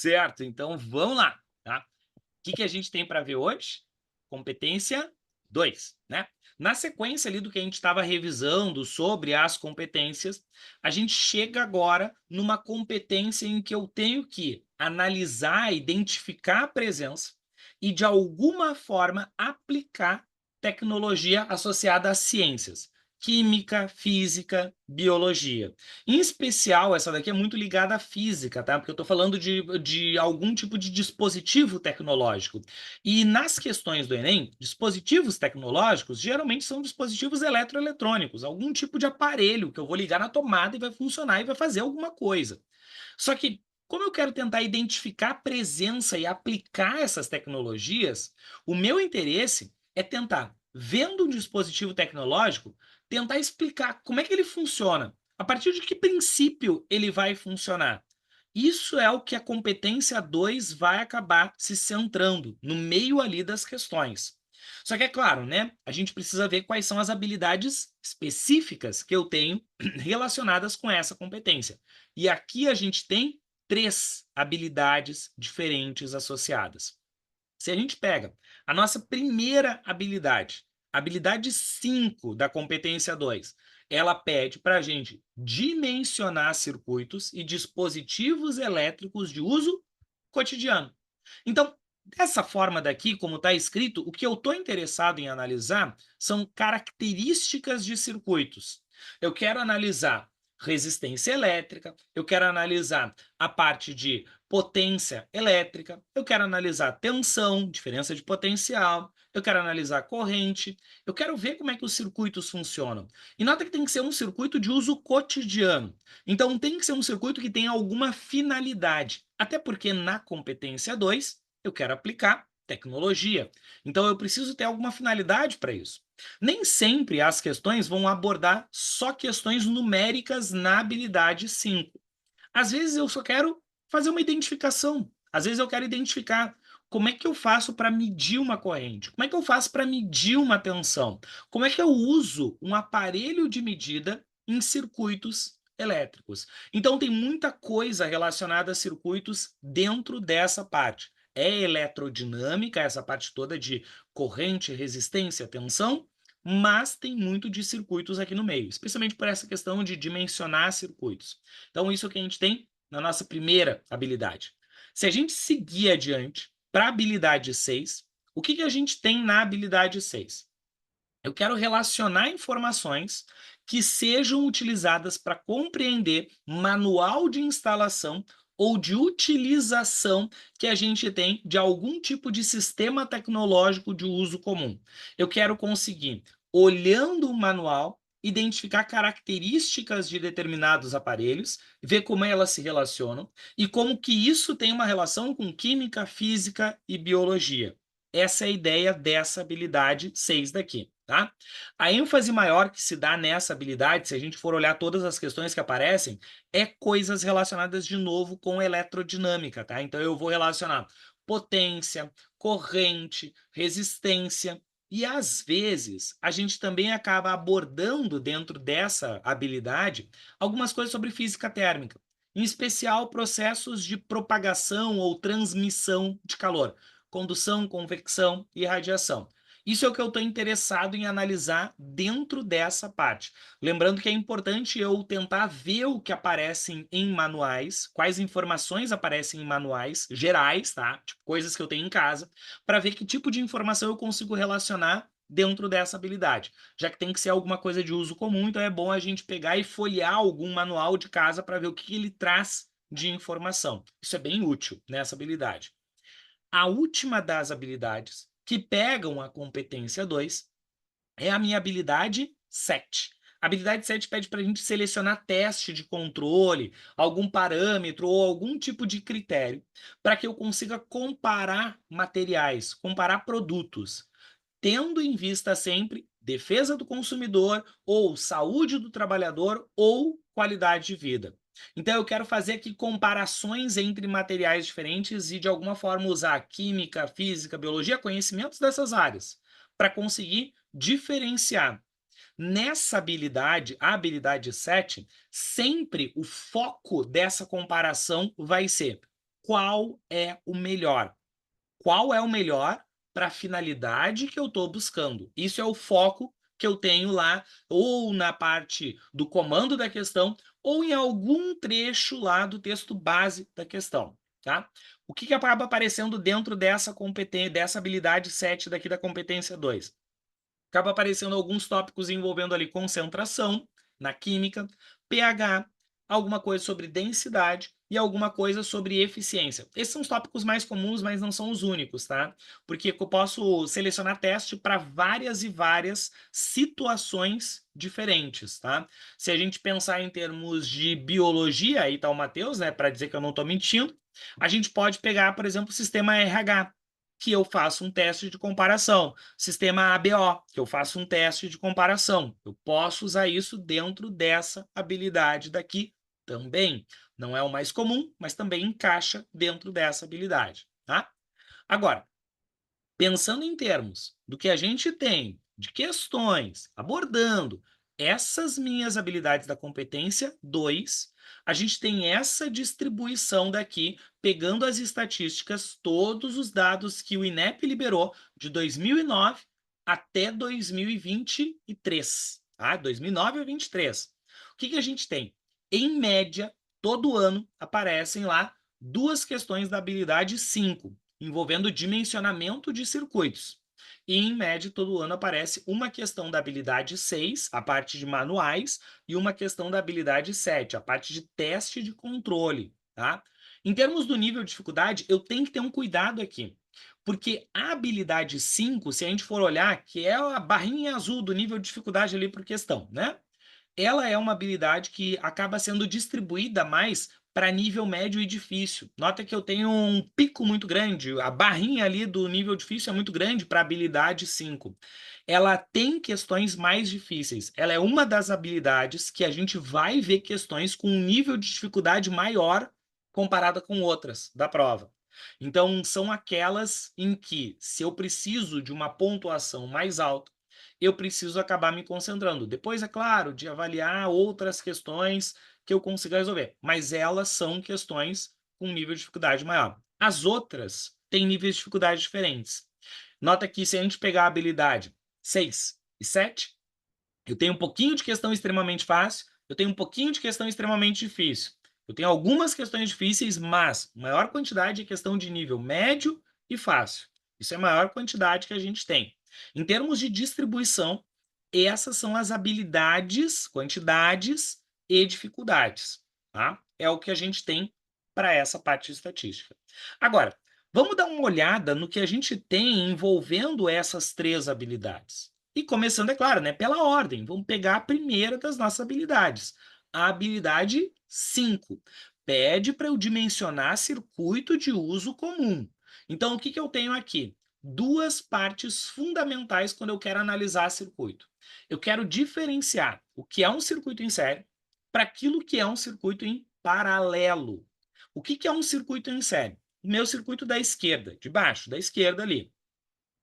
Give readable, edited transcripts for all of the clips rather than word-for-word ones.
Certo, então vamos lá, tá? Que a gente tem para ver hoje? Competência 2, né? Na sequência ali do que a gente estava revisando sobre as competências, a gente chega agora numa competência em que eu tenho que analisar, identificar a presença e, de alguma forma, aplicar tecnologia associada às ciências. Química, física, biologia. Em especial, essa daqui é muito ligada à física, tá? Porque eu estou falando de algum tipo de dispositivo tecnológico. E nas questões do Enem, dispositivos tecnológicos geralmente são dispositivos eletroeletrônicos, algum tipo de aparelho que eu vou ligar na tomada e vai funcionar e vai fazer alguma coisa. Só que, como eu quero tentar identificar a presença e aplicar essas tecnologias, o meu interesse é tentar, vendo um dispositivo tecnológico, tentar explicar como é que ele funciona, a partir de que princípio ele vai funcionar. Isso é o que a competência 2 vai acabar se centrando, no meio ali das questões. Só que é claro, né? A gente precisa ver quais são as habilidades específicas que eu tenho relacionadas com essa competência. E aqui a gente tem três habilidades diferentes associadas. Se a gente pega a nossa primeira habilidade, habilidade 5 da competência 2, ela pede para a gente dimensionar circuitos e dispositivos elétricos de uso cotidiano. Então, dessa forma daqui, como está escrito, o que eu estou interessado em analisar são características de circuitos. Eu quero analisar resistência elétrica, eu quero analisar a parte de potência elétrica, eu quero analisar tensão, diferença de potencial, eu quero analisar corrente, eu quero ver como é que os circuitos funcionam. E nota que tem que ser um circuito de uso cotidiano. Então tem que ser um circuito que tenha alguma finalidade. Até porque na competência 2 eu quero aplicar tecnologia. Então eu preciso ter alguma finalidade para isso. Nem sempre as questões vão abordar só questões numéricas na habilidade 5. Às vezes eu só quero fazer uma identificação. Às vezes eu quero identificar como é que eu faço para medir uma corrente, como é que eu faço para medir uma tensão, como é que eu uso um aparelho de medida em circuitos elétricos. Então tem muita coisa relacionada a circuitos dentro dessa parte. É eletrodinâmica, essa parte toda de corrente, resistência, tensão, mas tem muito de circuitos aqui no meio, especialmente por essa questão de dimensionar circuitos. Então, isso que a gente tem na nossa primeira habilidade. Se a gente seguir adiante para a habilidade 6, o que a gente tem na habilidade 6? Eu quero relacionar informações que sejam utilizadas para compreender manual de instalação ou de utilização que a gente tem de algum tipo de sistema tecnológico de uso comum. Eu quero conseguir, olhando o manual, identificar características de determinados aparelhos, ver como elas se relacionam e como que isso tem uma relação com química, física e biologia. Essa é a ideia dessa habilidade 6 daqui, tá? A ênfase maior que se dá nessa habilidade, se a gente for olhar todas as questões que aparecem, é coisas relacionadas de novo com eletrodinâmica, tá? Então eu vou relacionar potência, corrente, resistência, e às vezes a gente também acaba abordando dentro dessa habilidade algumas coisas sobre física térmica, em especial processos de propagação ou transmissão de calor, condução, convecção e radiação. Isso é o que eu estou interessado em analisar dentro dessa parte. Lembrando que é importante eu tentar ver o que aparece em manuais, quais informações aparecem em manuais gerais, tá? Tipo, coisas que eu tenho em casa, para ver que tipo de informação eu consigo relacionar dentro dessa habilidade. Já que tem que ser alguma coisa de uso comum, então é bom a gente pegar e folhear algum manual de casa para ver o que ele traz de informação. Isso é bem útil nessa habilidade. A última das habilidades que pegam a competência 2 é a minha habilidade 7. A habilidade 7 pede para a gente selecionar teste de controle, algum parâmetro ou algum tipo de critério para que eu consiga comparar materiais, comparar produtos, tendo em vista sempre defesa do consumidor, ou saúde do trabalhador, ou qualidade de vida. Então, eu quero fazer aqui comparações entre materiais diferentes e, de alguma forma, usar química, física, biologia, conhecimentos dessas áreas, para conseguir diferenciar. Nessa habilidade, a habilidade 7, sempre o foco dessa comparação vai ser qual é o melhor. Qual é o melhor para a finalidade que eu estou buscando. Isso é o foco que eu tenho lá, ou na parte do comando da questão, ou em algum trecho lá do texto base da questão. Tá? O que acaba aparecendo dentro dessa competência, dessa habilidade 7 daqui da competência 2? Acaba aparecendo alguns tópicos envolvendo ali concentração na química, pH, alguma coisa sobre densidade e alguma coisa sobre eficiência. Esses são os tópicos mais comuns, mas não são os únicos, tá? Porque eu posso selecionar teste para várias e várias situações diferentes, tá? Se a gente pensar em termos de biologia, aí tá o Matheus, né, para dizer que eu não estou mentindo, a gente pode pegar, por exemplo, o sistema RH, que eu faço um teste de comparação. Sistema ABO, que eu faço um teste de comparação. Eu posso usar isso dentro dessa habilidade daqui também. Não é o mais comum, mas também encaixa dentro dessa habilidade, tá? Agora, pensando em termos do que a gente tem de questões abordando essas minhas habilidades da competência 2, a gente tem essa distribuição daqui, pegando as estatísticas, todos os dados que o INEP liberou de 2009 até 2023, tá? 2009 a 23. O que a gente tem? Em média, todo ano aparecem lá duas questões da habilidade 5, envolvendo dimensionamento de circuitos. E, em média, todo ano aparece uma questão da habilidade 6, a parte de manuais, e uma questão da habilidade 7, a parte de teste de controle. Tá? Em termos do nível de dificuldade, eu tenho que ter um cuidado aqui. Porque a habilidade 5, se a gente for olhar, que é a barrinha azul do nível de dificuldade ali por questão, né? Ela é uma habilidade que acaba sendo distribuída mais para nível médio e difícil. Nota que eu tenho um pico muito grande, a barrinha ali do nível difícil é muito grande para a habilidade 5. Ela tem questões mais difíceis. Ela é uma das habilidades que a gente vai ver questões com um nível de dificuldade maior comparada com outras da prova. Então, são aquelas em que, se eu preciso de uma pontuação mais alta, eu preciso acabar me concentrando. Depois, é claro, de avaliar outras questões que eu consiga resolver, mas elas são questões com nível de dificuldade maior. As outras têm níveis de dificuldade diferentes. Nota que se a gente pegar a habilidade 6 e 7, eu tenho um pouquinho de questão extremamente fácil, eu tenho um pouquinho de questão extremamente difícil. Eu tenho algumas questões difíceis, mas maior quantidade é questão de nível médio e fácil. Isso é a maior quantidade que a gente tem. Em termos de distribuição, essas são as habilidades, quantidades e dificuldades. Tá? É o que a gente tem para essa parte de estatística. Agora, vamos dar uma olhada no que a gente tem envolvendo essas três habilidades. E começando, é claro, né, pela ordem. Vamos pegar a primeira das nossas habilidades. A habilidade 5. Pede para eu dimensionar circuito de uso comum. Então, o que eu tenho aqui? Duas partes fundamentais quando eu quero analisar circuito. Eu quero diferenciar o que é um circuito em série para aquilo que é um circuito em paralelo. O que é um circuito em série? O meu circuito da esquerda, de baixo, da esquerda ali.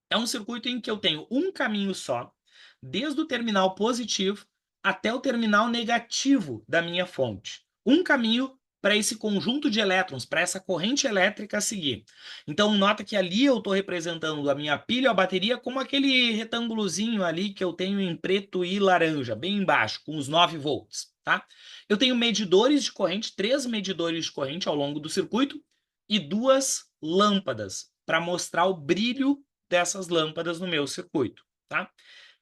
É um circuito em que eu tenho um caminho só, desde o terminal positivo até o terminal negativo da minha fonte. Um caminho para esse conjunto de elétrons, para essa corrente elétrica a seguir. Então, nota que ali eu estou representando a minha pilha ou a bateria como aquele retângulozinho ali que eu tenho em preto e laranja, bem embaixo, com os 9 volts. Tá? Eu tenho medidores de corrente, 3 medidores de corrente ao longo do circuito e 2 lâmpadas para mostrar o brilho dessas lâmpadas no meu circuito. Tá?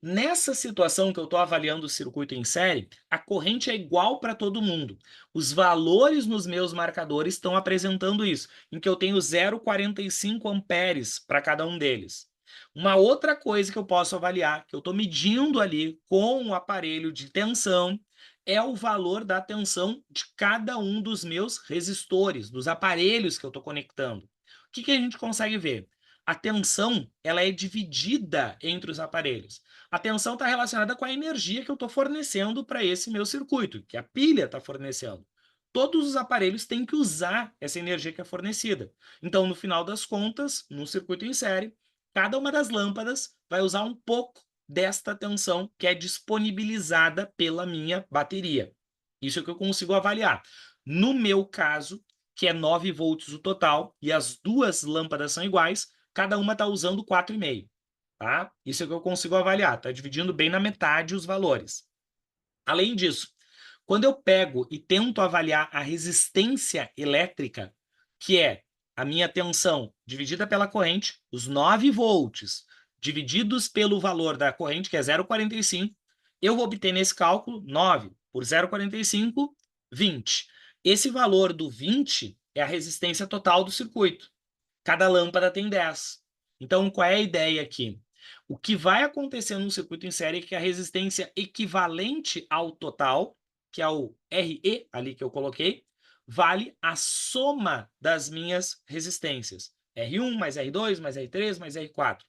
Nessa situação que eu estou avaliando o circuito em série, a corrente é igual para todo mundo. Os valores nos meus marcadores estão apresentando isso, em que eu tenho 0,45 amperes para cada um deles. Uma outra coisa que eu posso avaliar, que eu estou medindo ali com o aparelho de tensão, é o valor da tensão de cada um dos meus resistores, dos aparelhos que eu estou conectando. O que a gente consegue ver? A tensão ela é dividida entre os aparelhos. A tensão está relacionada com a energia que eu estou fornecendo para esse meu circuito, que a pilha está fornecendo. Todos os aparelhos têm que usar essa energia que é fornecida. Então, no final das contas, no circuito em série, cada uma das lâmpadas vai usar um pouco desta tensão que é disponibilizada pela minha bateria. Isso é o que eu consigo avaliar. No meu caso, que é 9 volts o total, e as duas lâmpadas são iguais, cada uma está usando 4,5. Tá? Isso é o que eu consigo avaliar, está dividindo bem na metade os valores. Além disso, quando eu pego e tento avaliar a resistência elétrica, que é a minha tensão dividida pela corrente, os 9 volts, divididos pelo valor da corrente, que é 0,45, eu vou obter nesse cálculo 9 por 0,45, 20. Esse valor do 20 é a resistência total do circuito. Cada lâmpada tem 10. Então, qual é a ideia aqui? O que vai acontecer no circuito em série é que a resistência equivalente ao total, que é o RE ali que eu coloquei, vale a soma das minhas resistências. R1 mais R2 mais R3 mais R4.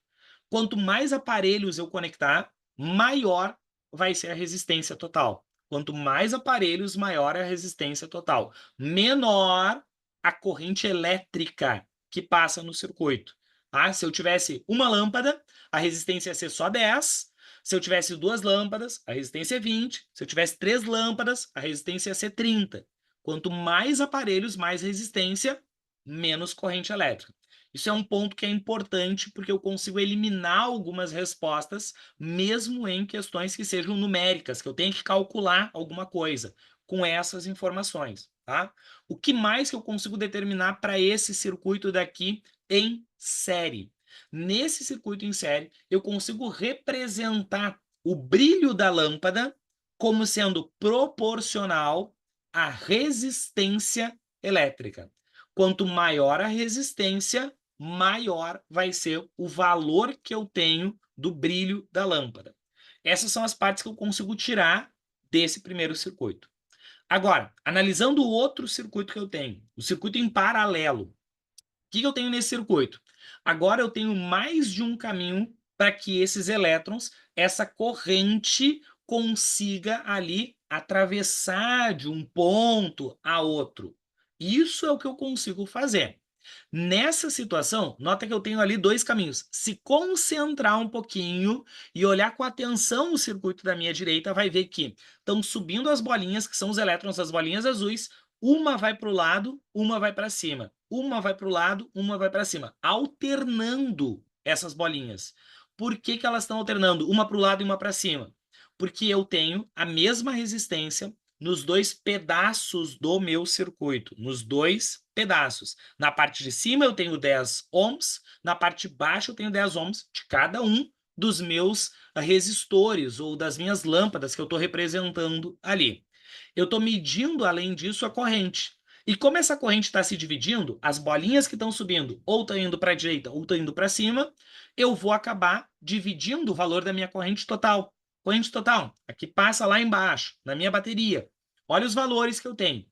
Quanto mais aparelhos eu conectar, maior vai ser a resistência total. Quanto mais aparelhos, maior é a resistência total. Menor a corrente elétrica que passa no circuito. Ah, se eu tivesse uma lâmpada, a resistência ia ser só 10. Se eu tivesse duas lâmpadas, a resistência é 20. Se eu tivesse 3 lâmpadas, a resistência ia ser 30. Quanto mais aparelhos, mais resistência, menos corrente elétrica. Isso é um ponto que é importante porque eu consigo eliminar algumas respostas, mesmo em questões que sejam numéricas, que eu tenho que calcular alguma coisa com essas informações, tá? O que mais que eu consigo determinar para esse circuito daqui em série? Nesse circuito em série, eu consigo representar o brilho da lâmpada como sendo proporcional à resistência elétrica. Quanto maior a resistência, maior vai ser o valor que eu tenho do brilho da lâmpada. Essas são as partes que eu consigo tirar desse primeiro circuito. Agora, analisando o outro circuito que eu tenho, o circuito em paralelo. O que eu tenho nesse circuito? Agora eu tenho mais de um caminho para que esses elétrons, essa corrente, consiga ali atravessar de um ponto a outro. Isso é o que eu consigo fazer. Nessa situação, nota que eu tenho ali dois caminhos. Se concentrar um pouquinho e olhar com atenção o circuito da minha direita, vai ver que estão subindo as bolinhas, que são os elétrons das bolinhas azuis, uma vai para o lado, uma vai para cima. Uma vai para o lado, uma vai para cima, alternando essas bolinhas. Por que que elas estão alternando? Uma para o lado e uma para cima. Porque eu tenho a mesma resistência nos dois pedaços do meu circuito, nos dois pedaços. Na parte de cima eu tenho 10 ohms, na parte de baixo eu tenho 10 ohms de cada um dos meus resistores ou das minhas lâmpadas que eu estou representando ali. Eu estou medindo, além disso, a corrente. E como essa corrente está se dividindo, as bolinhas que estão subindo ou estão indo para a direita ou estão indo para cima, eu vou acabar dividindo o valor da minha corrente total. Corrente total, aqui passa lá embaixo, na minha bateria. Olha os valores que eu tenho.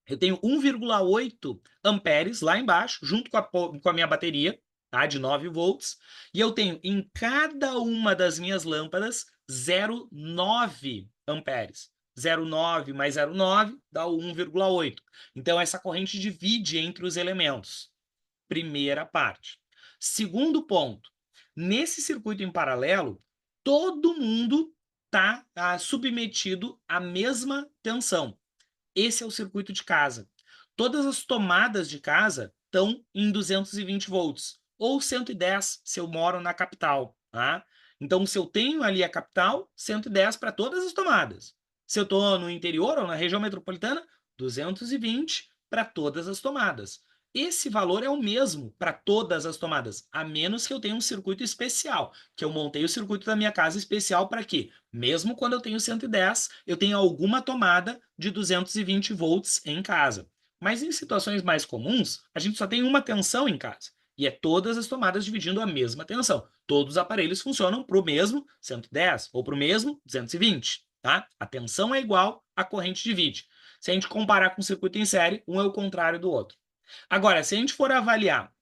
Eu tenho 1,8 amperes lá embaixo, junto com a minha bateria, tá, de 9 volts, e eu tenho em cada uma das minhas lâmpadas 0,9 amperes. 0,9 mais 0,9 dá o 1,8. Então, essa corrente divide entre os elementos. Primeira parte. Segundo ponto, nesse circuito em paralelo, todo mundo está submetido à mesma tensão. Esse é o circuito de casa. Todas as tomadas de casa estão em 220 volts, ou 110 se eu moro na capital. Tá? Então, se eu tenho ali a capital, 110 para todas as tomadas. Se eu estou no interior ou na região metropolitana, 220 para todas as tomadas. Esse valor é o mesmo para todas as tomadas, a menos que eu tenha um circuito especial, que eu montei o circuito da minha casa especial para quê? Mesmo quando eu tenho 110, eu tenho alguma tomada de 220 volts em casa. Mas em situações mais comuns, a gente só tem uma tensão em casa. E é todas as tomadas dividindo a mesma tensão. Todos os aparelhos funcionam para o mesmo 110 ou para o mesmo 220. Tá? A tensão é igual, a corrente divide. Se a gente comparar com o circuito em série, um é o contrário do outro. Agora, se a gente for avaliar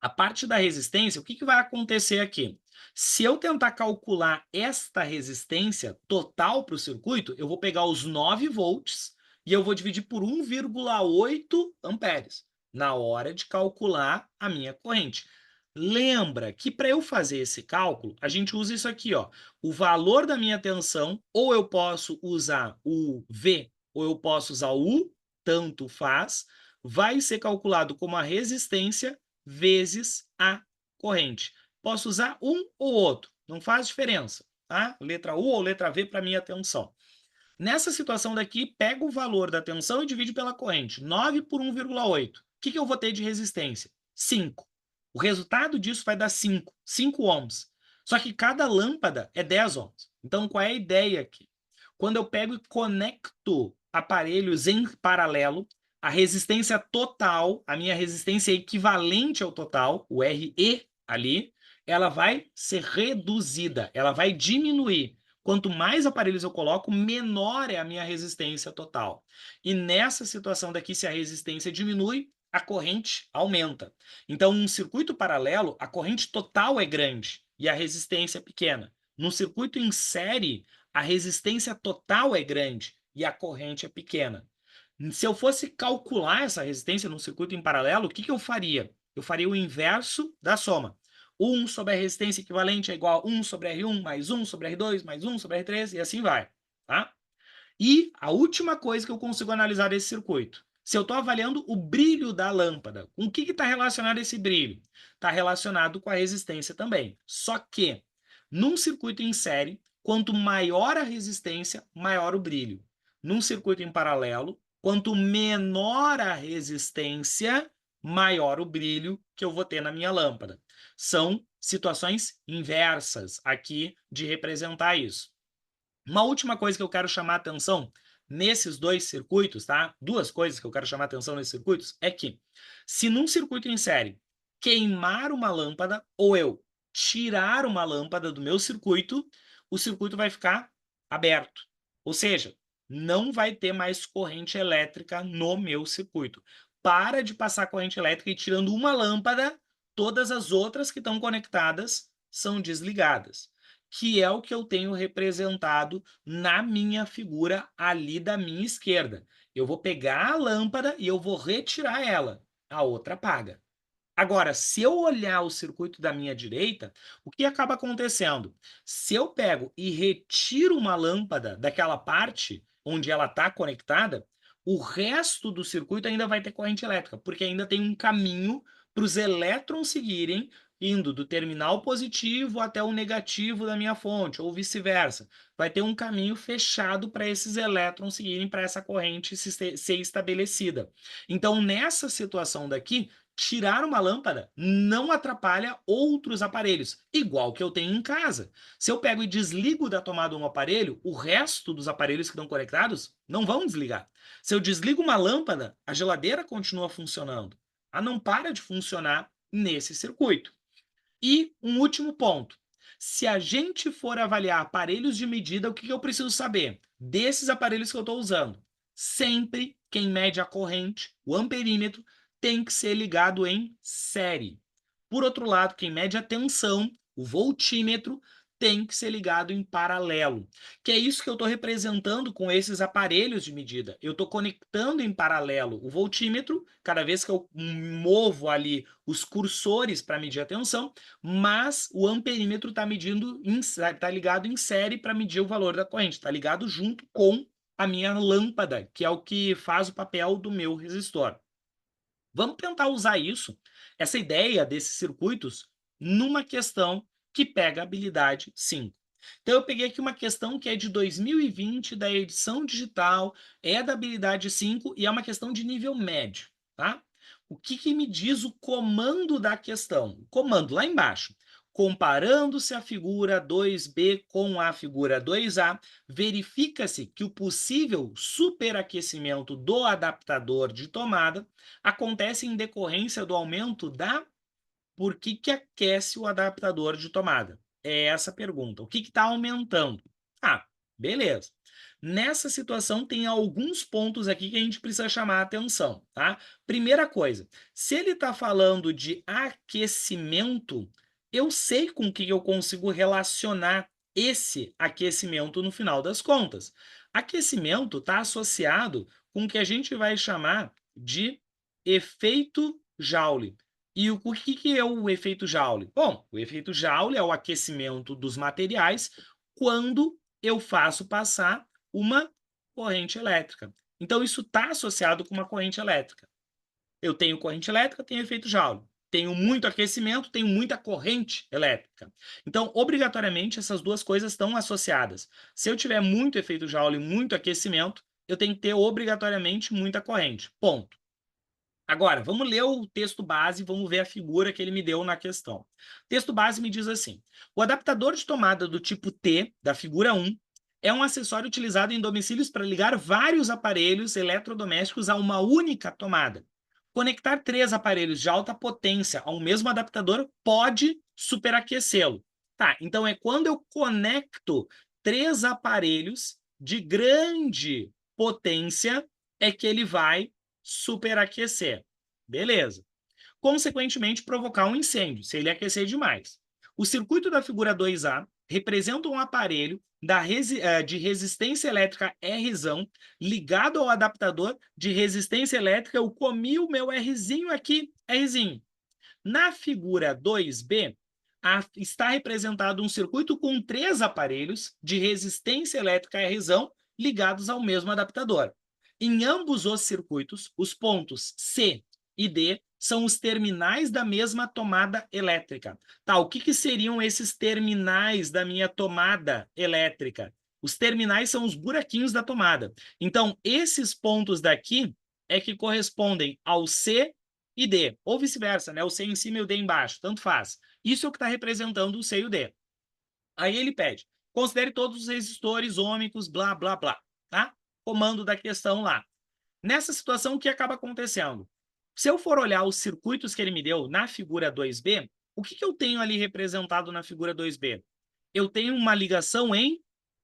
a parte da resistência, o que vai acontecer aqui? Se eu tentar calcular esta resistência total para o circuito, eu vou pegar os 9 volts e eu vou dividir por 1,8 amperes na hora de calcular a minha corrente. Lembra que para eu fazer esse cálculo, a gente usa isso aqui, ó, o valor da minha tensão, ou eu posso usar o V, ou eu posso usar o U, tanto faz, vai ser calculado como a resistência vezes a corrente. Posso usar um ou outro, não faz diferença, tá? Letra U ou letra V para minha tensão. Nessa situação daqui, pega o valor da tensão e divide pela corrente. 9 por 1,8. O que eu vou ter de resistência? 5. O resultado disso vai dar 5 ohms. Só que cada lâmpada é 10 ohms. Então, qual é a ideia aqui? Quando eu pego e conecto aparelhos em paralelo, a resistência total, a minha resistência equivalente ao total, o RE ali, ela vai ser reduzida, ela vai diminuir. Quanto mais aparelhos eu coloco, menor é a minha resistência total. E nessa situação daqui, se a resistência diminui, a corrente aumenta. Então, num circuito paralelo, a corrente total é grande e a resistência é pequena. Num circuito em série, a resistência total é grande e a corrente é pequena. Se eu fosse calcular essa resistência num circuito em paralelo, o que eu faria? Eu faria o inverso da soma. 1 sobre a resistência equivalente é igual a 1 sobre R1 mais 1 sobre R2 mais 1 sobre R3 e assim vai. Tá? E a última coisa que eu consigo analisar desse circuito, se eu estou avaliando o brilho da lâmpada, com o que está relacionado esse brilho? Está relacionado com a resistência também. Só que, num circuito em série, quanto maior a resistência, maior o brilho. Num circuito em paralelo, quanto menor a resistência, maior o brilho que eu vou ter na minha lâmpada. São situações inversas aqui de representar isso. Uma última coisa que eu quero chamar a atenção nesses dois circuitos, tá? Duas coisas que eu quero chamar a atenção nesses circuitos é que, se num circuito em série queimar uma lâmpada ou eu tirar uma lâmpada do meu circuito, o circuito vai ficar aberto. Ou seja, não vai ter mais corrente elétrica no meu circuito. Para de passar corrente elétrica e tirando uma lâmpada, todas as outras que estão conectadas são desligadas, que é o que eu tenho representado na minha figura ali da minha esquerda. Eu vou pegar a lâmpada e eu vou retirar ela, a outra apaga. Agora, se eu olhar o circuito da minha direita, o que acaba acontecendo? Se eu pego e retiro uma lâmpada daquela parte onde ela está conectada, o resto do circuito ainda vai ter corrente elétrica, porque ainda tem um caminho para os elétrons seguirem indo do terminal positivo até o negativo da minha fonte, ou vice-versa. Vai ter um caminho fechado para esses elétrons seguirem para essa corrente ser estabelecida. Então, nessa situação daqui, tirar uma lâmpada não atrapalha outros aparelhos, igual que eu tenho em casa. Se eu pego e desligo da tomada um aparelho, o resto dos aparelhos que estão conectados não vão desligar. Se eu desligo uma lâmpada, a geladeira continua funcionando. Ela não para de funcionar nesse circuito. E um último ponto. Se a gente for avaliar aparelhos de medida, o que eu preciso saber? Desses aparelhos que eu estou usando. Sempre quem mede a corrente, o amperímetro, tem que ser ligado em série. Por outro lado, quem mede a tensão, o voltímetro, tem que ser ligado em paralelo. Que é isso que eu estou representando com esses aparelhos de medida. Eu estou conectando em paralelo o voltímetro, cada vez que eu movo ali os cursores para medir a tensão, mas o amperímetro está tá ligado em série para medir o valor da corrente, está ligado junto com a minha lâmpada, que é o que faz o papel do meu resistor. Vamos tentar usar isso, essa ideia desses circuitos, numa questão que pega a habilidade 5. Então, eu peguei aqui uma questão que é de 2020, da edição digital, é da habilidade 5 e é uma questão de nível médio, tá? O que me diz o comando da questão? O comando lá embaixo. Comparando-se a figura 2B com a figura 2A, verifica-se que o possível superaquecimento do adaptador de tomada acontece em decorrência do aumento da... Por que aquece o adaptador de tomada? É essa a pergunta. O que está aumentando? Ah, beleza. Nessa situação, tem alguns pontos aqui que a gente precisa chamar a atenção, tá? Primeira coisa, se ele está falando de aquecimento, eu sei com que eu consigo relacionar esse aquecimento no final das contas. Aquecimento está associado com o que a gente vai chamar de efeito Joule. E o que é o efeito Joule? Bom, o efeito Joule é o aquecimento dos materiais quando eu faço passar uma corrente elétrica. Então, isso está associado com uma corrente elétrica. Eu tenho corrente elétrica, tenho efeito Joule. Tenho muito aquecimento, tenho muita corrente elétrica. Então, obrigatoriamente, essas duas coisas estão associadas. Se eu tiver muito efeito Joule e muito aquecimento, eu tenho que ter obrigatoriamente muita corrente. Ponto. Agora, vamos ler o texto base, vamos ver a figura que ele me deu na questão. O texto base me diz assim: o adaptador de tomada do tipo T, da figura 1, é um acessório utilizado em domicílios para ligar vários aparelhos eletrodomésticos a uma única tomada. Conectar 3 aparelhos de alta potência a um mesmo adaptador pode superaquecê-lo. Tá, então é quando eu conecto 3 aparelhos de grande potência é que ele vai superaquecer. Beleza. Consequentemente, provocar um incêndio, se ele aquecer demais. O circuito da figura 2A representa um aparelho de resistência elétrica R ligado ao adaptador de resistência elétrica. Eu comi o meu Rzinho aqui, Rzinho. Na figura 2B, está representado um circuito com 3 aparelhos de resistência elétrica R ligados ao mesmo adaptador. Em ambos os circuitos, os pontos C e D são os terminais da mesma tomada elétrica. Tá, o que seriam esses terminais da minha tomada elétrica? Os terminais são os buraquinhos da tomada. Então, esses pontos daqui é que correspondem ao C e D, ou vice-versa, né? O C em cima e o D embaixo, tanto faz. Isso é o que está representando o C e o D. Aí ele pede, considere todos os resistores ômicos, blá, blá, blá, tá? Comando da questão lá. Nessa situação, o que acaba acontecendo? Se eu for olhar os circuitos que ele me deu na figura 2B, o que eu tenho ali representado na figura 2B? Eu tenho uma ligação em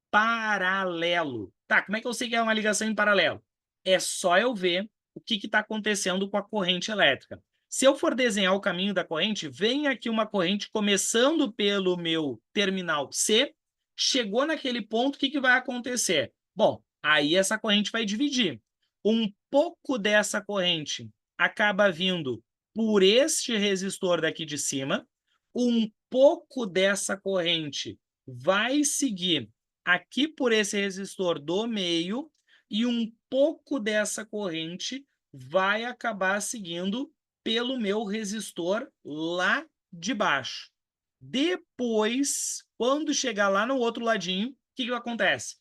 paralelo. Tá, como é que eu sei que é uma ligação em paralelo? É só eu ver o que está acontecendo com a corrente elétrica. Se eu for desenhar o caminho da corrente, vem aqui uma corrente começando pelo meu terminal C, chegou naquele ponto, o que vai acontecer? Bom, aí essa corrente vai dividir. Um pouco dessa corrente acaba vindo por este resistor daqui de cima, um pouco dessa corrente vai seguir aqui por esse resistor do meio e um pouco dessa corrente vai acabar seguindo pelo meu resistor lá de baixo. Depois, quando chegar lá no outro ladinho, o que acontece?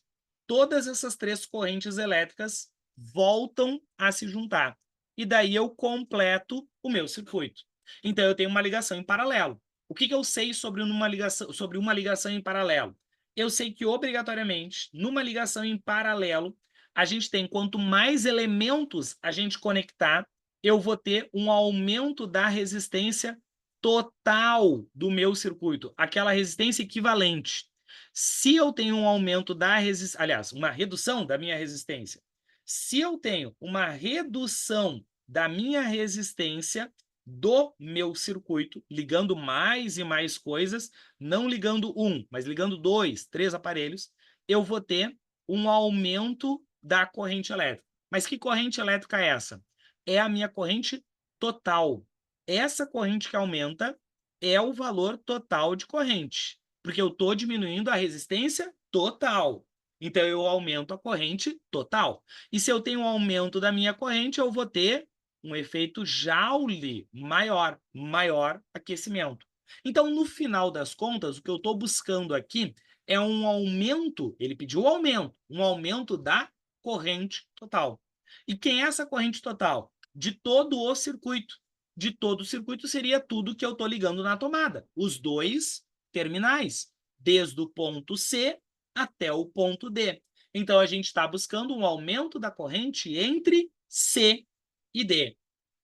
Todas essas 3 correntes elétricas voltam a se juntar. E daí eu completo o meu circuito. Então, eu tenho uma ligação em paralelo. O que eu sei sobre uma ligação em paralelo? Eu sei que, obrigatoriamente, numa ligação em paralelo, a gente tem, quanto mais elementos a gente conectar, eu vou ter um aumento da resistência total do meu circuito, aquela resistência equivalente. Se eu tenho um aumento da resistência, aliás, uma redução da minha resistência, se eu tenho uma redução da minha resistência do meu circuito, ligando mais e mais coisas, não ligando um, mas ligando 2, 3 aparelhos, eu vou ter um aumento da corrente elétrica. Mas que corrente elétrica é essa? É a minha corrente total. Essa corrente que aumenta é o valor total de corrente, porque eu estou diminuindo a resistência total. Então, eu aumento a corrente total. E se eu tenho um aumento da minha corrente, eu vou ter um efeito Joule maior, maior aquecimento. Então, no final das contas, o que eu estou buscando aqui é um aumento, ele pediu um aumento da corrente total. E quem é essa corrente total? De todo o circuito. De todo o circuito seria tudo que eu estou ligando na tomada, os 2 terminais, desde o ponto C até o ponto D. Então, a gente está buscando um aumento da corrente entre C e D.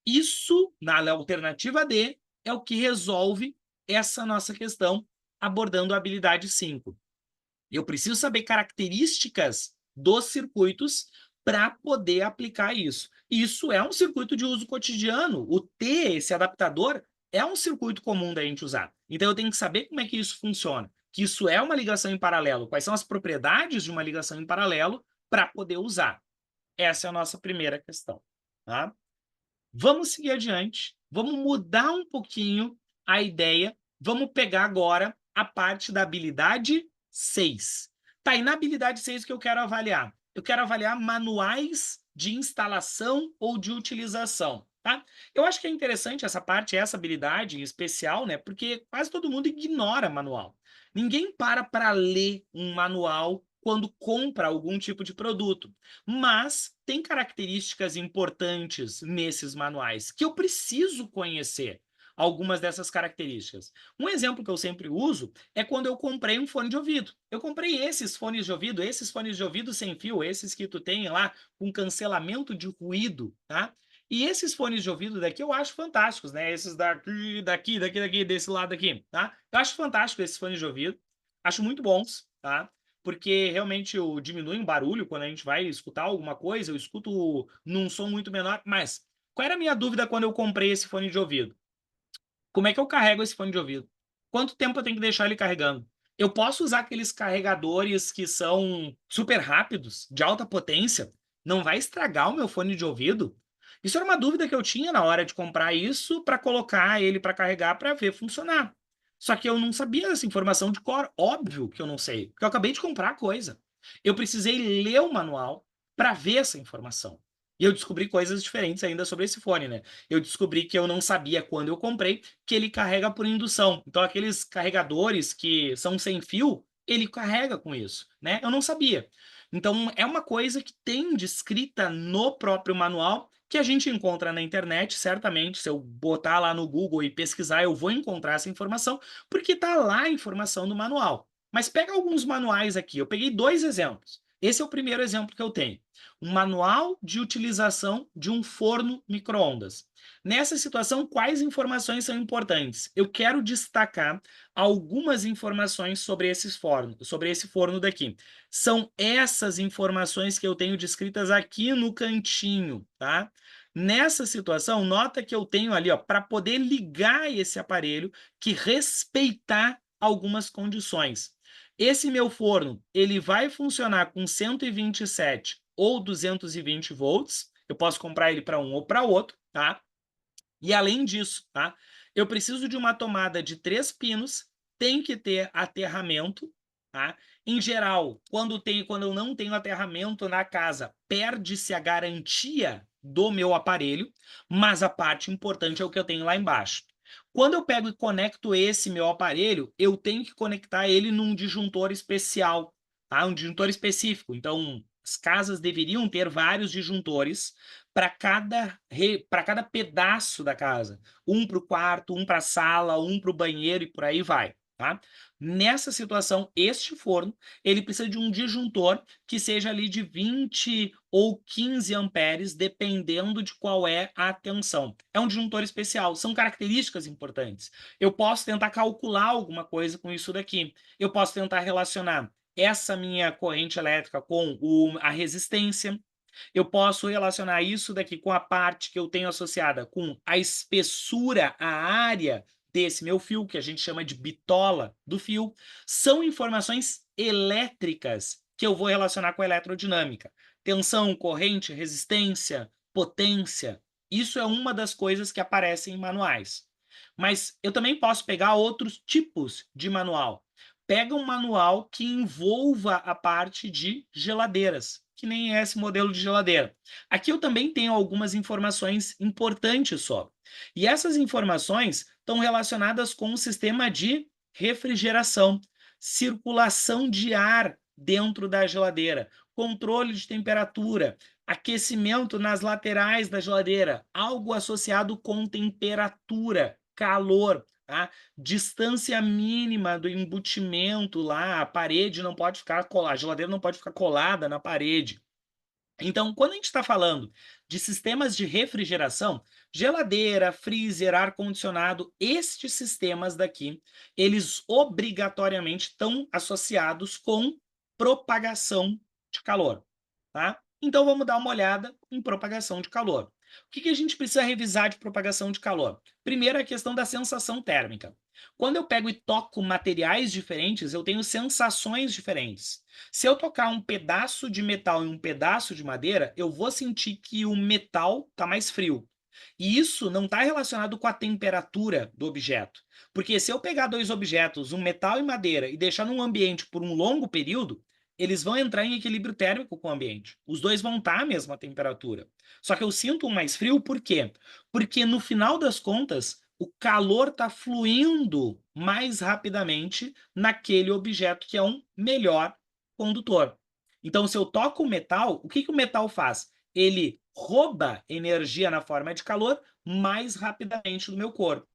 Isso, na alternativa D, é o que resolve essa nossa questão, abordando a habilidade 5. Eu preciso saber características dos circuitos para poder aplicar isso. Isso é um circuito de uso cotidiano. O T, esse adaptador, é um circuito comum da gente usar. Então, eu tenho que saber como é que isso funciona. Que isso é uma ligação em paralelo. Quais são as propriedades de uma ligação em paralelo para poder usar. Essa é a nossa primeira questão. Tá? Vamos seguir adiante. Vamos mudar um pouquinho a ideia. Vamos pegar agora a parte da habilidade 6. Tá, e na habilidade 6 o que eu quero avaliar? Eu quero avaliar manuais de instalação ou de utilização. tá? Eu acho que é interessante essa parte, essa habilidade em especial, né, porque quase todo mundo ignora manual. Ninguém para ler um manual quando compra algum tipo de produto, mas tem características importantes nesses manuais que eu preciso conhecer algumas dessas características. Um exemplo que eu sempre uso é quando eu comprei um fone de ouvido. Eu comprei esses fones de ouvido sem fio, esses que tu tem lá com cancelamento de ruído, tá? E esses fones de ouvido daqui eu acho fantásticos, né? Esses daqui, desse lado aqui, tá? Eu acho fantástico esses fones de ouvido, acho muito bons, tá? Porque realmente diminui o barulho quando a gente vai escutar alguma coisa, eu escuto num som muito menor. Mas qual era a minha dúvida quando eu comprei esse fone de ouvido? Como é que eu carrego esse fone de ouvido? Quanto tempo eu tenho que deixar ele carregando? Eu posso usar aqueles carregadores que são super rápidos, de alta potência? Não vai estragar o meu fone de ouvido? Isso era uma dúvida que eu tinha na hora de comprar isso para colocar ele para carregar para ver funcionar. Só que eu não sabia essa informação de cor. Óbvio que eu não sei, porque eu acabei de comprar a coisa. Eu precisei ler o manual para ver essa informação. E eu descobri coisas diferentes ainda sobre esse fone, né? Eu descobri que eu não sabia quando eu comprei que ele carrega por indução. Então, aqueles carregadores que são sem fio, ele carrega com isso, né? Eu não sabia. Então, é uma coisa que tem descrita no próprio manual que a gente encontra na internet, certamente, se eu botar lá no Google e pesquisar, eu vou encontrar essa informação, porque está lá a informação do manual. Mas pega alguns manuais aqui, eu peguei dois exemplos. Esse é o primeiro exemplo que eu tenho. Um manual de utilização de um forno micro-ondas. Nessa situação, quais informações são importantes? Eu quero destacar algumas informações sobre esse forno daqui. São essas informações que eu tenho descritas aqui no cantinho, tá? Nessa situação, nota que eu tenho ali, ó, para poder ligar esse aparelho, que respeitar algumas condições. Esse meu forno, ele vai funcionar com 127 ou 220 volts. Eu posso comprar ele para um ou para outro, tá? E além disso, tá? Eu preciso de uma tomada de 3 pinos, tem que ter aterramento, tá? Em geral, quando eu não tenho aterramento na casa, perde-se a garantia do meu aparelho, mas a parte importante é o que eu tenho lá embaixo. Quando eu pego e conecto esse meu aparelho, eu tenho que conectar ele num disjuntor especial, tá? Um disjuntor específico. Então, as casas deveriam ter vários disjuntores para cada pedaço da casa. Um para o quarto, um para a sala, um para o banheiro e por aí vai. Tá? Nessa situação, este forno ele precisa de um disjuntor que seja ali de 20 ou 15 amperes, dependendo de qual é a tensão. É um disjuntor especial, são características importantes. Eu posso tentar calcular alguma coisa com isso daqui. Eu posso tentar relacionar essa minha corrente elétrica com a resistência. Eu posso relacionar isso daqui com a parte que eu tenho associada com a espessura, a área desse meu fio, que a gente chama de bitola do fio. São informações elétricas que eu vou relacionar com a eletrodinâmica. Tensão, corrente, resistência, potência. Isso é uma das coisas que aparecem em manuais. Mas eu também posso pegar outros tipos de manual. Pega um manual que envolva a parte de geladeiras, que nem é esse modelo de geladeira. Aqui eu também tenho algumas informações importantes sobre. E essas informações estão relacionadas com o sistema de refrigeração, circulação de ar dentro da geladeira, controle de temperatura, aquecimento nas laterais da geladeira, algo associado com temperatura, calor. Tá? Distância mínima do embutimento lá, a parede não pode ficar colada, a geladeira não pode ficar colada na parede. Então, quando a gente está falando de sistemas de refrigeração, geladeira, freezer, ar-condicionado, estes sistemas daqui, eles obrigatoriamente estão associados com propagação de calor, tá? Então, vamos dar uma olhada em propagação de calor. O que a gente precisa revisar de propagação de calor? Primeiro, a questão da sensação térmica. Quando eu pego e toco materiais diferentes, eu tenho sensações diferentes. Se eu tocar um pedaço de metal e um pedaço de madeira, eu vou sentir que o metal está mais frio. E isso não está relacionado com a temperatura do objeto. Porque se eu pegar dois objetos, um metal e madeira, e deixar num ambiente por um longo período, eles vão entrar em equilíbrio térmico com o ambiente. Os dois vão estar à mesma temperatura. Só que eu sinto um mais frio, por quê? Porque no final das contas, o calor está fluindo mais rapidamente naquele objeto que é um melhor condutor. Então, se eu toco o metal, o que que o metal faz? Ele rouba energia na forma de calor mais rapidamente do meu corpo.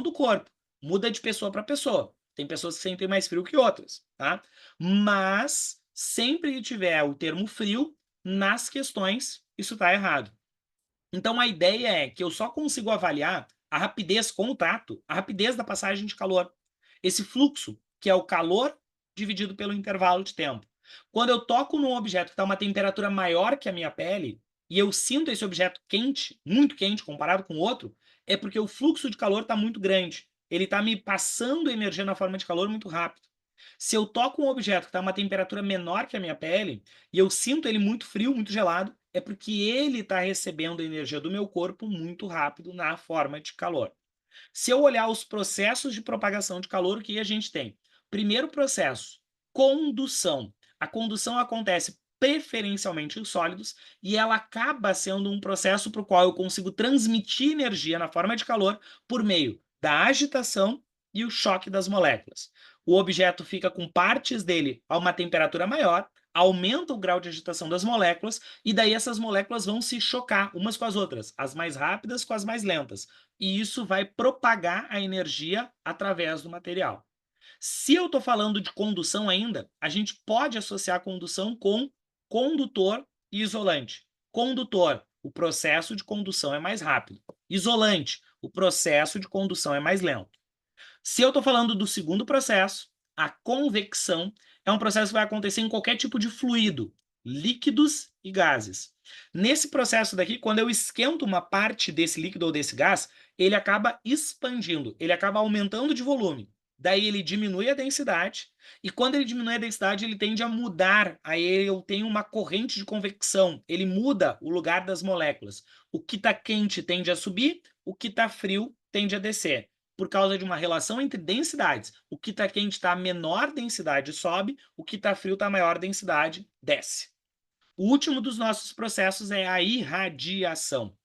Do corpo. Muda de pessoa para pessoa. Tem pessoas que sentem mais frio que outras, tá? Mas sempre que tiver o termo frio nas questões, isso está errado. Então a ideia é que eu só consigo avaliar a rapidez com o tato, a rapidez da passagem de calor. Esse fluxo, que é o calor dividido pelo intervalo de tempo. Quando eu toco num objeto que está uma temperatura maior que a minha pele, e eu sinto esse objeto quente, muito quente comparado com o outro, é porque o fluxo de calor está muito grande. Ele está me passando energia na forma de calor muito rápido. Se eu toco um objeto que está a uma temperatura menor que a minha pele, e eu sinto ele muito frio, muito gelado, é porque ele está recebendo a energia do meu corpo muito rápido na forma de calor. Se eu olhar os processos de propagação de calor, o que a gente tem? Primeiro processo, condução. A condução acontece preferencialmente em sólidos e ela acaba sendo um processo para o qual eu consigo transmitir energia na forma de calor por meio da agitação e o choque das moléculas. O objeto fica com partes dele a uma temperatura maior, aumenta o grau de agitação das moléculas e daí essas moléculas vão se chocar umas com as outras, as mais rápidas com as mais lentas, e isso vai propagar a energia através do material. Se eu estou falando de condução ainda, a gente pode associar a condução com condutor e isolante. Condutor, o processo de condução é mais rápido. Isolante, o processo de condução é mais lento. Se eu estou falando do segundo processo, a convecção é um processo que vai acontecer em qualquer tipo de fluido, líquidos e gases. Nesse processo daqui, quando eu esquento uma parte desse líquido ou desse gás, ele acaba expandindo, ele acaba aumentando de volume. Daí ele diminui a densidade, e quando ele diminui a densidade, ele tende a mudar. Aí eu tenho uma corrente de convecção, ele muda o lugar das moléculas. O que está quente tende a subir, o que está frio tende a descer por causa de uma relação entre densidades. O que está quente está a menor densidade sobe, o que está frio está a maior densidade desce. O último dos nossos processos é a irradiação.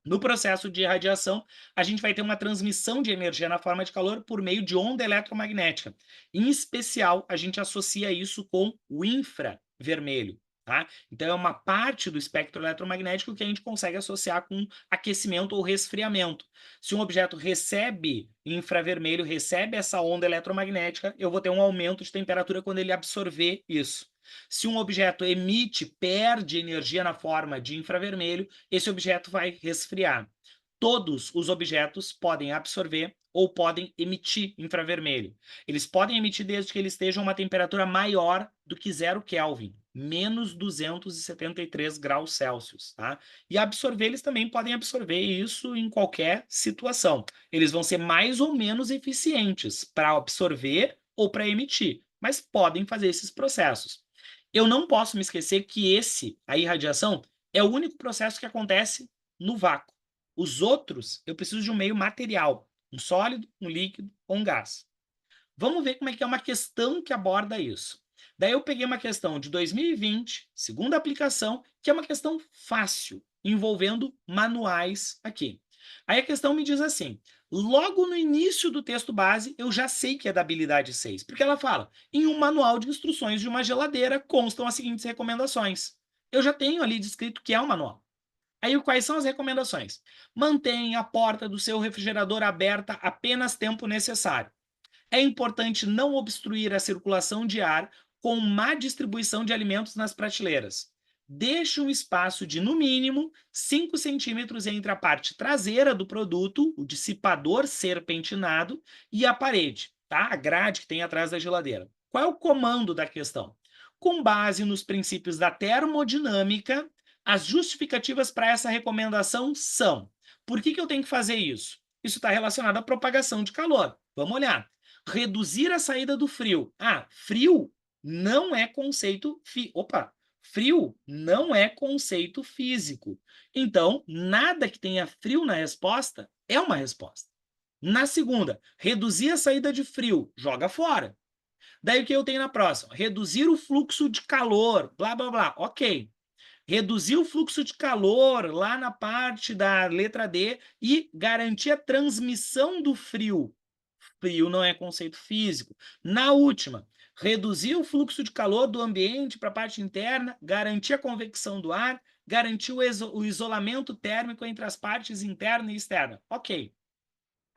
No processo de irradiação, a gente vai ter uma transmissão de energia na forma de calor por meio de onda eletromagnética. Em especial, a gente associa isso com o infravermelho. Tá? Então, é uma parte do espectro eletromagnético que a gente consegue associar com aquecimento ou resfriamento. Se um objeto recebe infravermelho, recebe essa onda eletromagnética, eu vou ter um aumento de temperatura quando ele absorver isso. Se um objeto emite, perde energia na forma de infravermelho, esse objeto vai resfriar. Todos os objetos podem absorver ou podem emitir infravermelho. Eles podem emitir desde que eles estejam a uma temperatura maior do que 0 Kelvin, menos 273 graus Celsius. Tá? E absorver, eles também podem absorver isso em qualquer situação. Eles vão ser mais ou menos eficientes para absorver ou para emitir, mas podem fazer esses processos. Eu não posso me esquecer que a irradiação, é o único processo que acontece no vácuo. Os outros, eu preciso de um meio material, um sólido, um líquido ou um gás. Vamos ver como é que é uma questão que aborda isso. Daí eu peguei uma questão de 2020, segunda aplicação, que é uma questão fácil, envolvendo manuais aqui. Aí a questão me diz assim: logo no início do texto base, eu já sei que é da habilidade 6, porque ela fala: em um manual de instruções de uma geladeira constam as seguintes recomendações. Eu já tenho ali descrito que é um manual. Aí quais são as recomendações? Mantenha a porta do seu refrigerador aberta apenas tempo necessário. É importante não obstruir a circulação de ar com má distribuição de alimentos nas prateleiras. Deixe um espaço de, no mínimo, 5 centímetros entre a parte traseira do produto, o dissipador serpentinado, e a parede, tá? A grade que tem atrás da geladeira. Qual é o comando da questão? Com base nos princípios da termodinâmica, as justificativas para essa recomendação são: por que eu tenho que fazer isso? Isso está relacionado à propagação de calor. Vamos olhar. Reduzir a saída do frio. Frio não é conceito frio não é conceito físico. Então, nada que tenha frio na resposta É uma resposta. Na segunda, reduzir a saída de frio, joga fora. Daí o que eu tenho na próxima? Reduzir o fluxo de calor, blá, blá, blá. Ok. Reduzir o fluxo de calor lá na parte da letra D e garantir a transmissão do frio. Frio não é conceito físico. Na última, reduzir o fluxo de calor do ambiente para a parte interna, garantir a convecção do ar, garantir o isolamento térmico entre as partes interna e externa. Ok.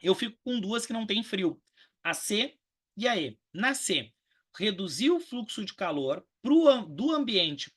Eu fico com duas que não tem frio, a C e a E. Na C, reduzir o fluxo de calor do ambiente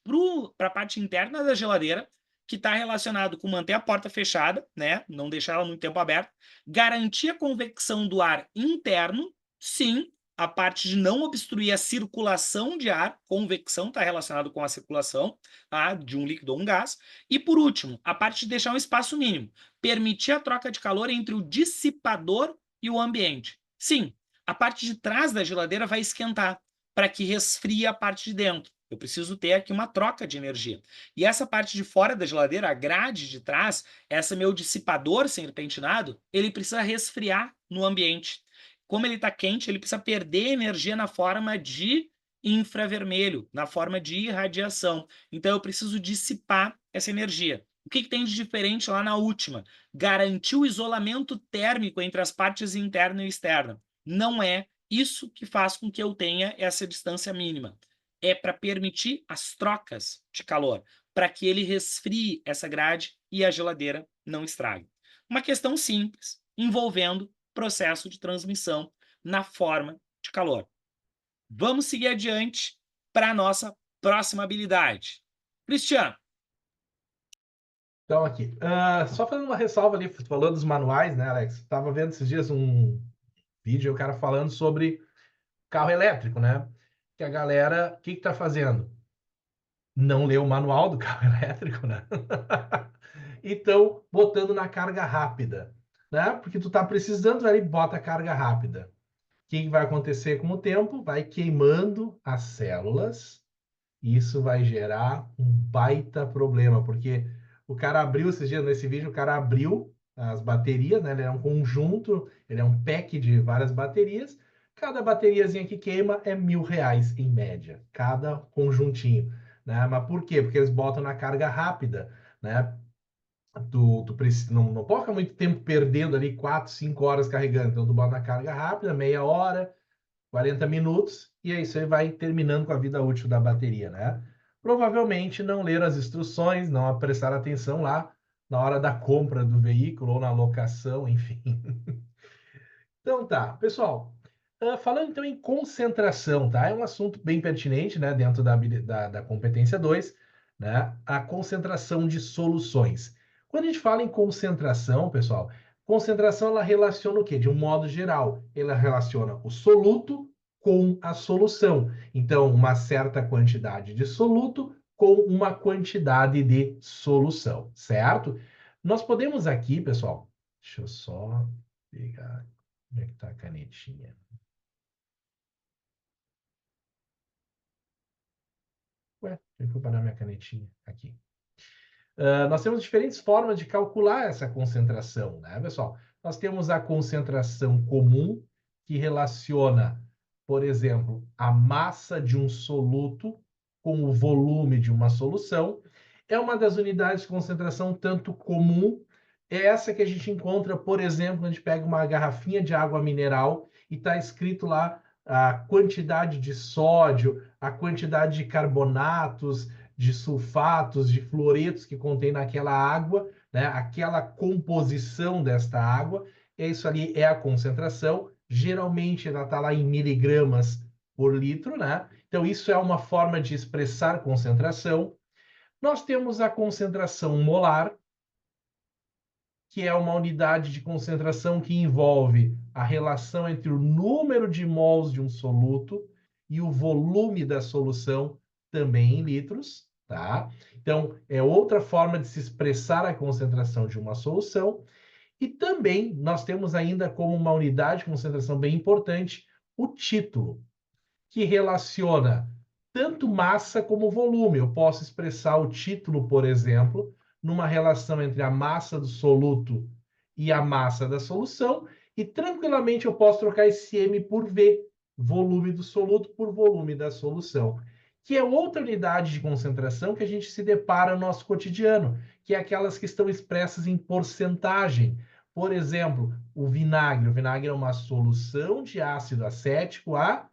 para a parte interna da geladeira, que está relacionado com manter a porta fechada, né? Não deixar ela muito tempo aberta. Garantir a convecção do ar interno, sim, a parte de não obstruir a circulação de ar, convecção está relacionado com a circulação, tá? De um líquido ou um gás. E por último, a parte de deixar um espaço mínimo, permitir a troca de calor entre o dissipador e o ambiente. Sim, a parte de trás da geladeira vai esquentar para que resfrie a parte de dentro. Eu preciso ter aqui uma troca de energia. E essa parte de fora da geladeira, a grade de trás, essa meu dissipador serpentinado, ele precisa resfriar no ambiente. Como ele está quente, ele precisa perder energia na forma de infravermelho, na forma de irradiação. Então eu preciso dissipar essa energia. O que tem de diferente lá na última? Garantir o isolamento térmico entre as partes interna e externa. Não é isso que faz com que eu tenha essa distância mínima. É para permitir as trocas de calor, para que ele resfrie essa grade e a geladeira não estrague. Uma questão simples, envolvendo processo de transmissão na forma de calor. Vamos seguir adiante para a nossa próxima habilidade. Cristiano. Então, aqui, só fazendo uma ressalva ali, falando dos manuais, né, Alex? Estava vendo esses dias um vídeo, o cara falando sobre carro elétrico, né? Que a galera, o que está fazendo? Não lê o manual do carro elétrico, né? Então, botando na carga rápida, né? Porque tu tá precisando, ali bota a carga rápida. O que vai acontecer com o tempo? Vai queimando as células. E isso vai gerar um baita problema, porque o cara abriu esses dias nesse vídeo, o cara abriu as baterias, né? Ele é um conjunto, ele é um pack de várias baterias. Cada bateriazinha que queima é R$ 1.000 em média, cada conjuntinho, né? Mas por quê? Porque eles botam na carga rápida, né? Tu não pode ficar muito tempo perdendo ali 4, 5 horas carregando. Então, tu bota na carga rápida, meia hora, 40 minutos, e aí você vai terminando com a vida útil da bateria, né? Provavelmente não ler as instruções, não prestar atenção lá na hora da compra do veículo ou na locação, enfim. Então tá, pessoal, falando então em concentração, tá? É um assunto bem pertinente, né, dentro da competência 2, né? A concentração de soluções. Quando a gente fala em concentração, pessoal, concentração ela relaciona o quê? De um modo geral, ela relaciona o soluto com a solução. Então, uma certa quantidade de soluto com uma quantidade de solução, certo? Nós podemos aqui, pessoal, deixa eu só pegar. Onde é que tá a canetinha? Ué, onde é que foi parar minha canetinha? Aqui. Nós temos diferentes formas de calcular essa concentração, né, pessoal? Nós temos a concentração comum, que relaciona, por exemplo, a massa de um soluto com o volume de uma solução. É uma das unidades de concentração tanto comum, é essa que a gente encontra, por exemplo, quando a gente pega uma garrafinha de água mineral e está escrito lá a quantidade de sódio, a quantidade de carbonatos, de sulfatos, de fluoretos que contém naquela água, né? Aquela composição desta água, isso ali é a concentração. Geralmente ela está lá em miligramas por litro, né? Então isso é uma forma de expressar concentração. Nós temos a concentração molar, que é uma unidade de concentração que envolve a relação entre o número de mols de um soluto e o volume da solução, também em litros, tá? Então, é outra forma de se expressar a concentração de uma solução. E também nós temos ainda como uma unidade de concentração bem importante o título, que relaciona tanto massa como volume. Eu posso expressar o título, por exemplo, numa relação entre a massa do soluto e a massa da solução, e tranquilamente eu posso trocar esse M por V, volume do soluto por volume da solução, que é outra unidade de concentração que a gente se depara no nosso cotidiano, que é aquelas que estão expressas em porcentagem. Por exemplo, o vinagre. O vinagre é uma solução de ácido acético a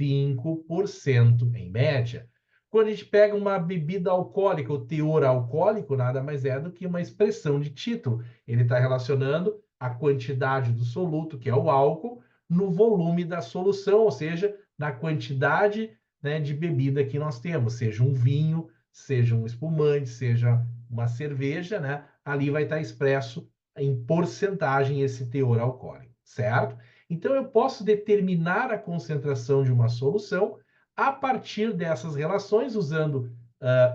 5% em média. Quando a gente pega uma bebida alcoólica, o teor alcoólico nada mais é do que uma expressão de título. Ele está relacionando a quantidade do soluto, que é o álcool, no volume da solução, ou seja, na quantidade, né, de bebida que nós temos, seja um vinho, seja um espumante, seja uma cerveja, né? Ali vai estar expresso em porcentagem esse teor alcoólico, certo? Então eu posso determinar a concentração de uma solução a partir dessas relações, usando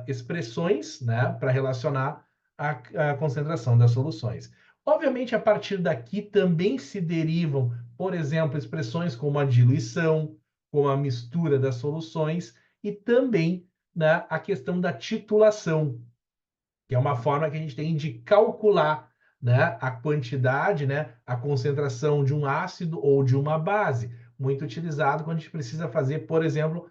expressões, né, para relacionar a concentração das soluções. Obviamente, a partir daqui também se derivam, por exemplo, expressões como a diluição, como a mistura das soluções e também, né, a questão da titulação, que é uma forma que a gente tem de calcular, né, a quantidade, né, a concentração de um ácido ou de uma base, muito utilizado quando a gente precisa fazer, por exemplo,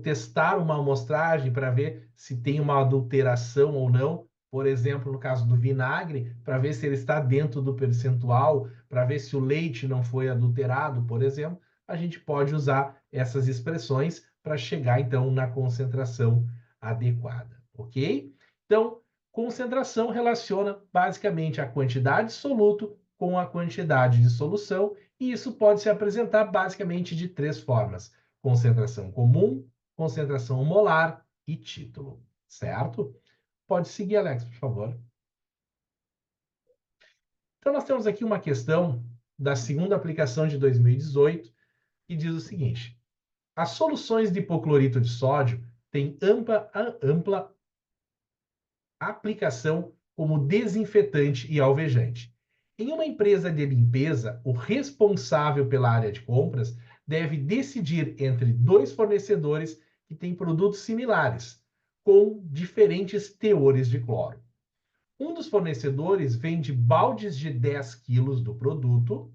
testar uma amostragem para ver se tem uma adulteração ou não, por exemplo, no caso do vinagre, para ver se ele está dentro do percentual, para ver se o leite não foi adulterado, por exemplo, a gente pode usar essas expressões para chegar, então, na concentração adequada, ok? Então, concentração relaciona basicamente a quantidade de soluto com a quantidade de solução, e isso pode se apresentar basicamente de três formas: concentração comum, concentração molar e título, certo? Pode seguir, Alex, por favor. Então, nós temos aqui uma questão da segunda aplicação de 2018, que diz o seguinte: as soluções de hipoclorito de sódio têm ampla aplicação como desinfetante e alvejante. Em uma empresa de limpeza, o responsável pela área de compras deve decidir entre dois fornecedores que têm produtos similares, com diferentes teores de cloro. Um dos fornecedores vende baldes de 10 quilos do produto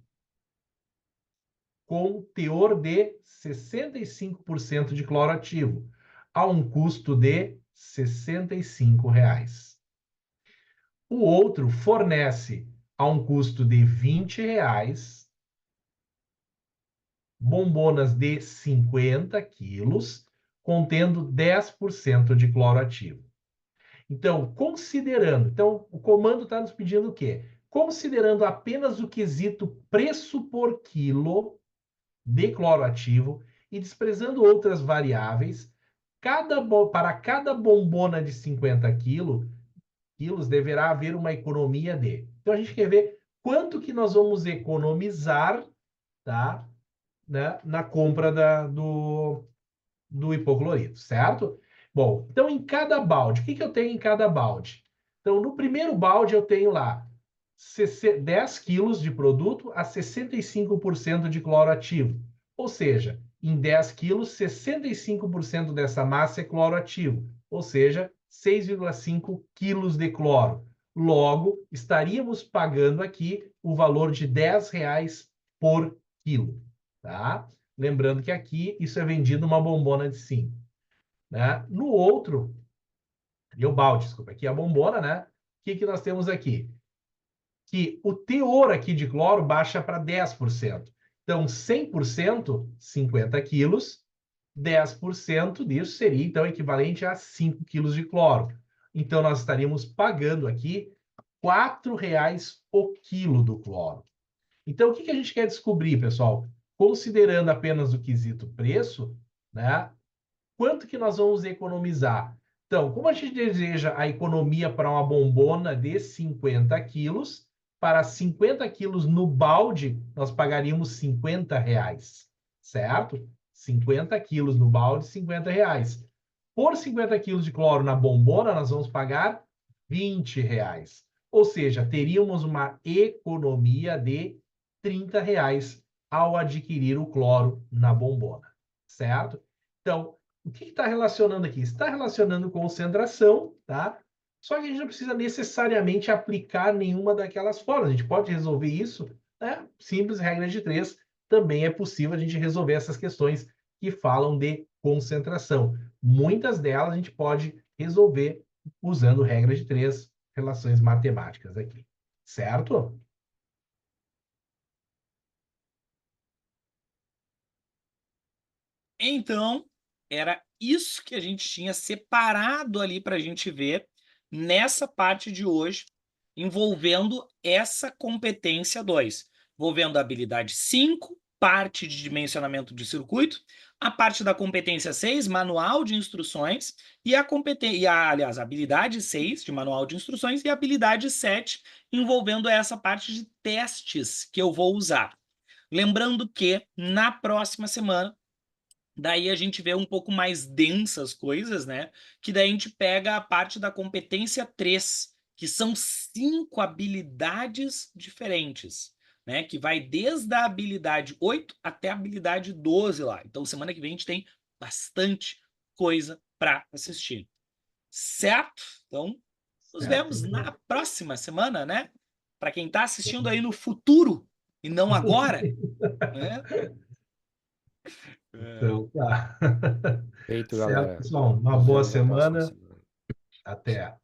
com teor de 65% de cloro ativo, a um custo de R$ 65. O outro fornece a um custo de R$ 20 bombonas de 50 quilos, contendo 10% de cloro ativo. Então, o comando está nos pedindo o quê? Considerando apenas o quesito preço por quilo de cloro ativo e desprezando outras variáveis, para cada bombona de 50 quilos deverá haver uma economia de. Então a gente quer ver quanto que nós vamos economizar, tá, né, na compra do hipoclorito, certo? Bom, então em cada balde, o que eu tenho em cada balde? Então, no primeiro balde eu tenho lá 10 quilos de produto a 65% de cloro ativo. Ou seja, em 10 quilos, 65% dessa massa é cloro ativo. Ou seja, 6,5 quilos de cloro. Logo, estaríamos pagando aqui o valor de R$ 10 por quilo. Tá? Lembrando que aqui isso é vendido uma bombona de 5. Né? No outro, e o balde, desculpa, aqui é a bombona, né? O que nós temos aqui? Que o teor aqui de cloro baixa para 10%. Então, 100%, 50 quilos, 10% disso seria, então, equivalente a 5 quilos de cloro. Então, nós estaríamos pagando aqui R$ 4,00 o quilo do cloro. Então, o que a gente quer descobrir, pessoal? Considerando apenas o quesito preço, né? Quanto que nós vamos economizar? Então, como a gente deseja a economia para uma bombona de 50 quilos, para 50 quilos no balde, nós pagaríamos R$ 50, certo? 50 quilos no balde, R$ 50. Por 50 quilos de cloro na bombona, nós vamos pagar R$ 20. Ou seja, teríamos uma economia de R$ 30 ao adquirir o cloro na bombona, certo? Então, o que está relacionando aqui? Está relacionando concentração, tá? Só que a gente não precisa necessariamente aplicar nenhuma daquelas formas. A gente pode resolver isso, né? Simples, regra de três. Também é possível a gente resolver essas questões que falam de concentração. Muitas delas a gente pode resolver usando regra de três, relações matemáticas aqui. Certo? Então, era isso que a gente tinha separado ali para a gente ver nessa parte de hoje, envolvendo essa competência 2, envolvendo a habilidade 5, parte de dimensionamento de circuito, a parte da competência 6, manual de instruções, e a competência, aliás, a habilidade 6, de manual de instruções, e a habilidade 7, envolvendo essa parte de testes que eu vou usar. Lembrando que na próxima semana daí a gente vê um pouco mais densas coisas, né? Que daí a gente pega a parte da competência 3, que são 5 habilidades diferentes, né? Que vai desde a habilidade 8 até a habilidade 12 lá. Então, semana que vem a gente tem bastante coisa para assistir. Certo? Então, nos Certo. vemos na próxima semana, né? Para quem está assistindo aí no futuro e não agora, né? Então, tá. Feito, Certo, galera. pessoal. Uma Nos boa vemos na próxima semana. semana. Até.